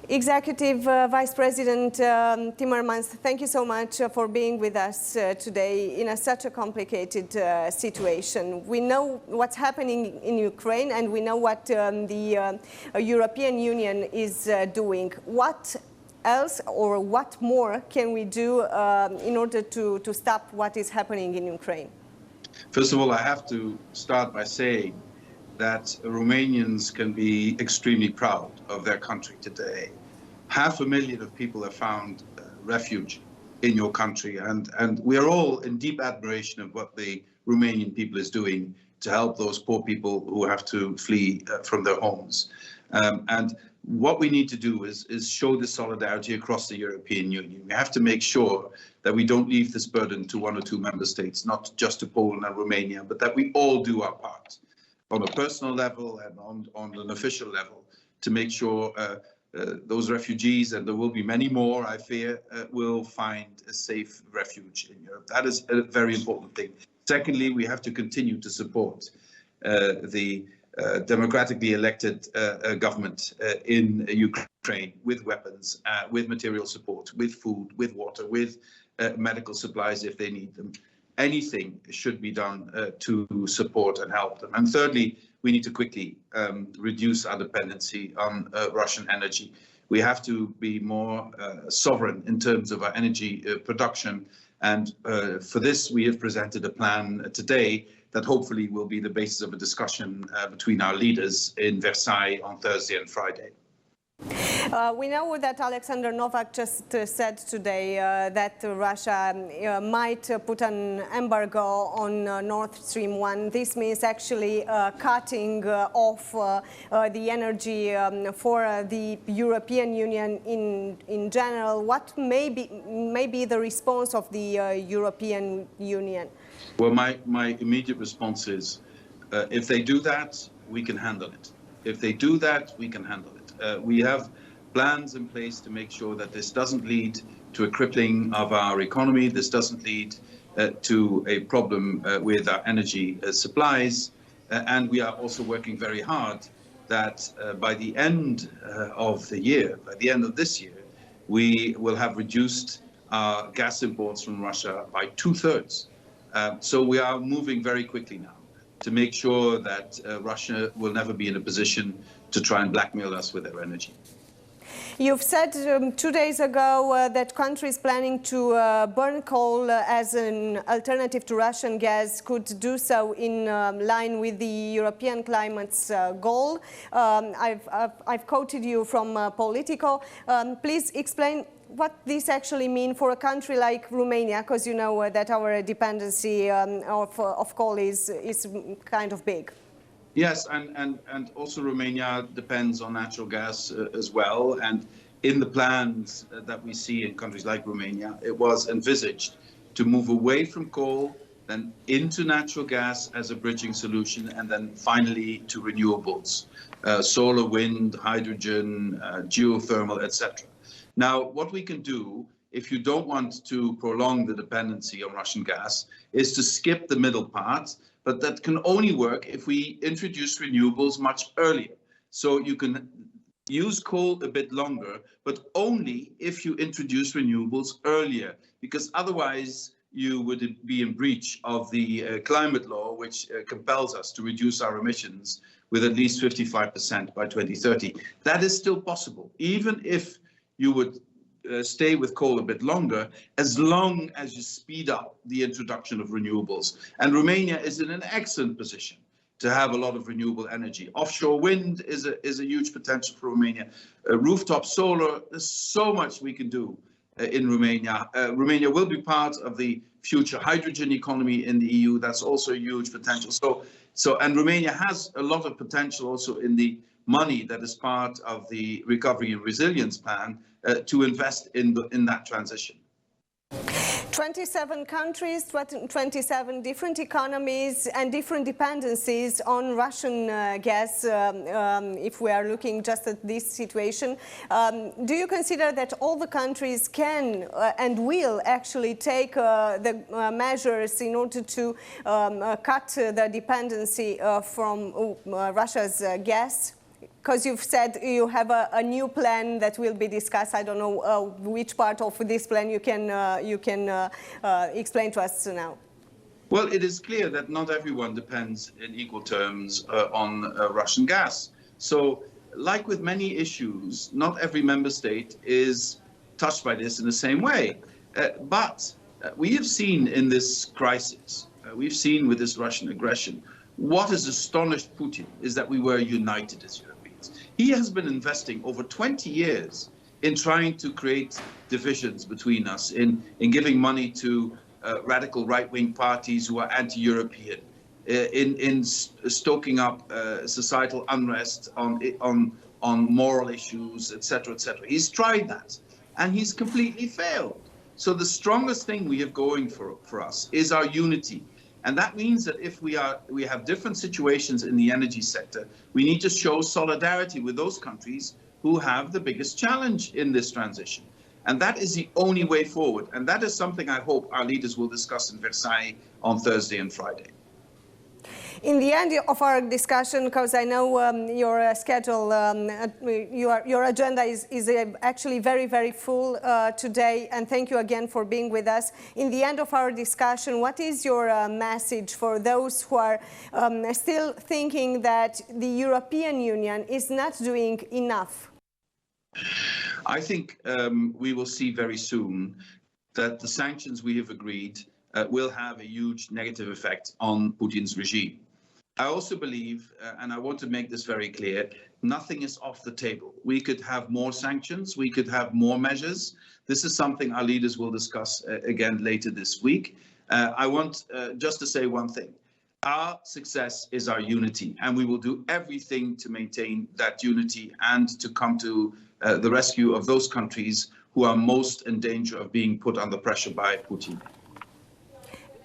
Executive Vice President Timmermans, thank you so much for being with us today in such a complicated situation. We know what's happening in Ukraine and we know what the European Union is doing. What else or what more can we do in order to stop what is happening in Ukraine? First of all, I have to start by saying that Romanians can be extremely proud of their country today. 500,000 of people have found refuge in your country, and we are all in deep admiration of what the Romanian people is doing to help those poor people who have to flee from their homes. And what we need to do is show this solidarity across the European Union. We have to make sure that we don't leave this burden to one or two member states, not just to Poland and Romania, but that we all do our part on a personal level and on an official level to make sure those refugees, and there will be many more, I fear, will find a safe refuge in Europe. That is a very important thing. Secondly, we have to continue to support the democratically elected government in Ukraine with weapons, with material support, with food, with water, with medical supplies if they need them. Anything should be done to support and help them. And thirdly, we need to quickly reduce our dependency on Russian energy. We have to be more sovereign in terms of our energy production. And for this, we have presented a plan today that hopefully will be the basis of a discussion between our leaders in Versailles on Thursday and Friday. We know that Alexander Novak just said today that Russia might put an embargo on Nord Stream 1. This means actually cutting off the energy for the European Union in general. What may be the response of the European Union? Well, my immediate response is if they do that, we can handle it. If they do that, we can handle it. We have plans in place to make sure that this doesn't lead to a crippling of our economy. This doesn't lead to a problem with our energy supplies. And we are also working very hard that by the end of the year, by the end of this year, we will have reduced our gas imports from Russia by 2/3. So we are moving very quickly now to make sure that Russia will never be in a position to try and blackmail us with their energy. You've said 2 days ago that countries planning to burn coal as an alternative to Russian gas could do so in line with the European climate's goal. I've quoted you from Politico. Please explain what this actually means for a country like Romania, because you know that our dependency of coal is kind of big. Yes, and also Romania depends on natural gas as well. And in the plans that we see in countries like Romania, it was envisaged to move away from coal, then into natural gas as a bridging solution, and then finally to renewables, solar, wind, hydrogen, geothermal, etc. Now, what we can do, if you don't want to prolong the dependency on Russian gas, is to skip the middle part, but that can only work if we introduce renewables much earlier. So you can use coal a bit longer, but only if you introduce renewables earlier, because otherwise you would be in breach of the climate law, which compels us to reduce our emissions with at least 55% by 2030. That is still possible, even if you would stay with coal a bit longer, as long as you speed up the introduction of renewables. And Romania is in an excellent position to have a lot of renewable energy. Offshore wind is a huge potential for Romania. Rooftop solar, there's so much we can do in Romania. Romania will be part of the future hydrogen economy in the EU. That's also a huge potential. And Romania has a lot of potential also in the money that is part of the Recovery and Resilience Plan to invest in that transition. 27 countries, 27 different economies and different dependencies on Russian gas, if we are looking just at this situation. Do you consider that all the countries can and will actually take the measures in order to cut the dependency from Russia's gas? because you've said you have a new plan that will be discussed. I don't know which part of this plan you can explain to us now. Well, it is clear that not everyone depends in equal terms on Russian gas. So, like with many issues, not every member state is touched by this in the same way. But we have seen in this crisis, we've seen with this Russian aggression, what has astonished Putin is that we were united as Europeans. He has been investing over 20 years in trying to create divisions between us, in giving money to radical right-wing parties who are anti-European, in stoking up societal unrest on moral issues, etc., etc. He's tried that, and he's completely failed. So the strongest thing we have going for us is our unity. And that means that if we have different situations in the energy sector, we need to show solidarity with those countries who have the biggest challenge in this transition. And that is the only way forward. And that is something I hope our leaders will discuss in Versailles on Thursday and Friday. In the end of our discussion, because I know your schedule, your agenda is actually very, very full today, and thank you again for being with us. In the end of our discussion, what is your message for those who are still thinking that the European Union is not doing enough? I think we will see very soon that the sanctions we have agreed will have a huge negative effect on Putin's regime. I also believe, and I want to make this very clear, nothing is off the table. We could have more sanctions, we could have more measures. This is something our leaders will discuss again later this week. I want just to say one thing. Our success is our unity, and we will do everything to maintain that unity and to come to the rescue of those countries who are most in danger of being put under pressure by Putin.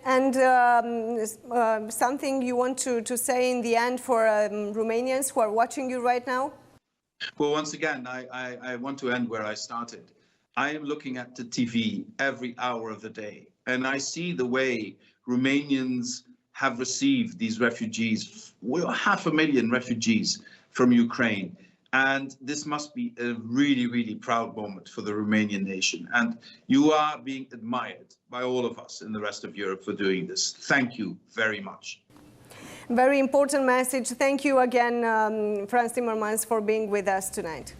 And something you want to say in the end for Romanians who are watching you right now? Well, once again, I want to end where I started. I am looking at the TV every hour of the day, and I see the way Romanians have received these refugees. We're 500,000 refugees from Ukraine. And this must be a really, really proud moment for the Romanian nation. And you are being admired by all of us in the rest of Europe for doing this. Thank you very much. Very important message. Thank you again, Frans Timmermans, for being with us tonight.